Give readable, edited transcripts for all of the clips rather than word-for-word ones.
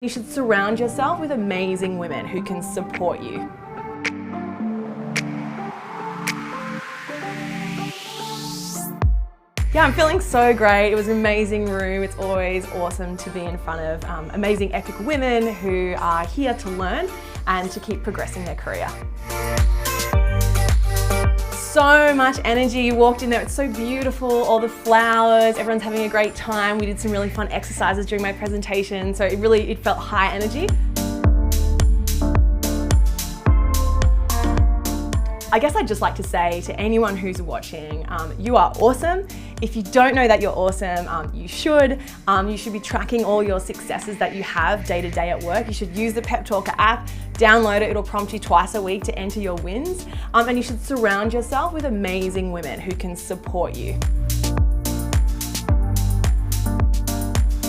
You should surround yourself with amazing women who can support you. Yeah, I'm feeling so great. It was an amazing room. It's always awesome to be in front of amazing, epic women who are here to learn and to keep progressing their career. So much energy. You walked in there, it's so beautiful, all the flowers, everyone's having a great time. We did some really fun exercises during my presentation, so it felt high energy. I guess I'd just like to say to anyone who's watching, you are awesome. If you don't know that you're awesome, you should. You should be tracking all your successes that you have day to day at work. You should use the Pep Talker app, download it, it'll prompt you twice a week to enter your wins. And you should surround yourself with amazing women who can support you.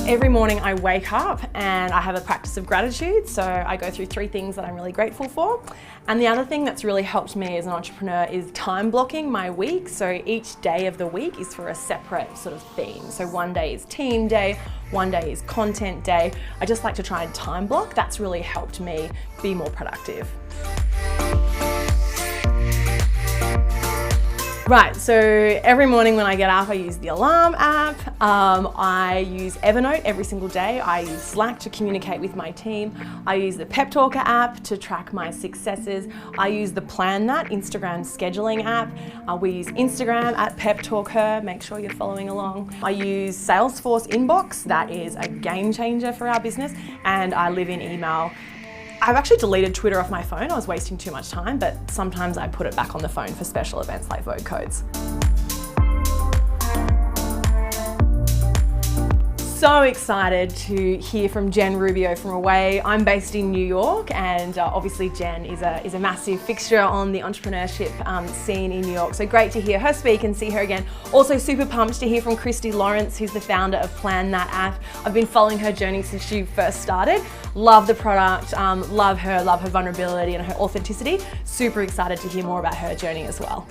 Every morning I wake up and I have a practice of gratitude. So I go through 3 things that I'm really grateful for. And the other thing that's really helped me as an entrepreneur is time blocking my week. So each day of the week is for a separate sort of theme. So one day is team day, one day is content day. I just like to try and time block. That's really helped me be more productive. Right, so every morning when I get up, I use the alarm app. I use Evernote every single day. I use Slack to communicate with my team. I use the Pep Talker app to track my successes. I use the Plan That Instagram scheduling app. We use Instagram at Pep Talker. Make sure you're following along. I use Salesforce Inbox. That is a game changer for our business. And I live in email. I've actually deleted Twitter off my phone. I was wasting too much time, but sometimes I put it back on the phone for special events like Vogue codes. So excited to hear from Jen Rubio from away. I'm based in New York, and obviously Jen is a massive fixture on the entrepreneurship scene in New York. So great to hear her speak and see her again. Also super pumped to hear from Christy Lawrence, who's the founder of Plan That app. I've been following her journey since she first started. Love the product, love her vulnerability and her authenticity. Super excited to hear more about her journey as well.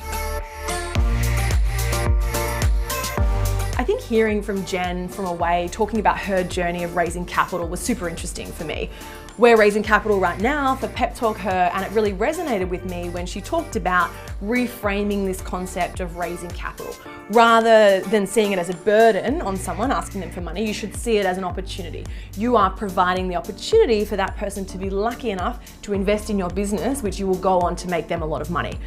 I think hearing from Jen from away, talking about her journey of raising capital was super interesting for me. We're raising capital right now for Pep Talk Her, and it really resonated with me when she talked about reframing this concept of raising capital. Rather than seeing it as a burden on someone, asking them for money, you should see it as an opportunity. You are providing the opportunity for that person to be lucky enough to invest in your business, which you will go on to make them a lot of money.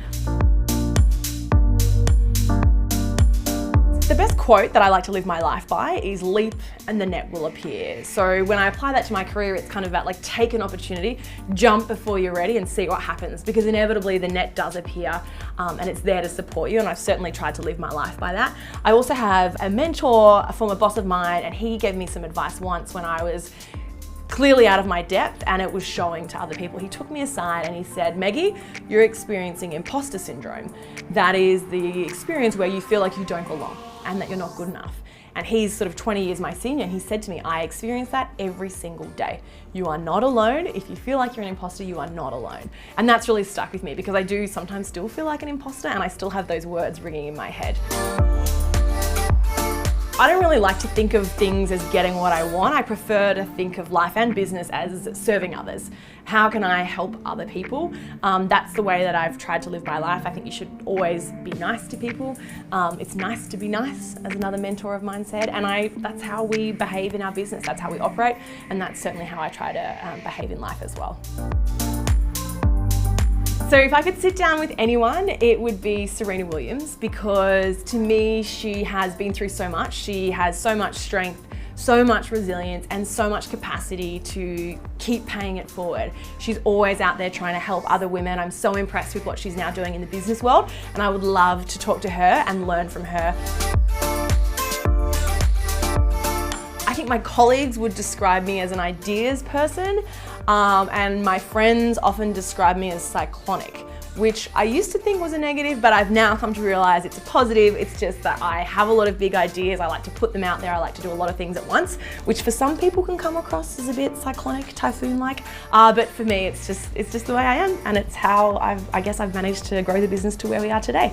The best quote that I like to live my life by is leap and the net will appear. So when I apply that to my career, it's kind of about like take an opportunity, jump before you're ready and see what happens, because inevitably the net does appear and it's there to support you, and I've certainly tried to live my life by that. I also have a mentor, a former boss of mine, and he gave me some advice once when I was clearly out of my depth and it was showing to other people. He took me aside and he said, Meggie, you're experiencing imposter syndrome. That is the experience where you feel like you don't belong and that you're not good enough. And he's sort of 20 years my senior, and he said to me, I experience that every single day. You are not alone. If you feel like you're an imposter, you are not alone. And that's really stuck with me because I do sometimes still feel like an imposter and I still have those words ringing in my head. I don't really like to think of things as getting what I want. I prefer to think of life and business as serving others. How can I help other people? That's the way that I've tried to live my life. I think you should always be nice to people. It's nice to be nice, as another mentor of mine said, and that's how we behave in our business. That's how we operate, and that's certainly how I try to behave in life as well. So if I could sit down with anyone, it would be Serena Williams, because to me, she has been through so much. She has so much strength, so much resilience, and so much capacity to keep paying it forward. She's always out there trying to help other women. I'm so impressed with what she's now doing in the business world, and I would love to talk to her and learn from her. I think my colleagues would describe me as an ideas person, and my friends often describe me as cyclonic, which I used to think was a negative, but I've now come to realize it's a positive. It's just that I have a lot of big ideas. I like to put them out there. I like to do a lot of things at once, which for some people can come across as a bit cyclonic, typhoon-like. But for me, it's just the way I am, and it's how I guess I've managed to grow the business to where we are today.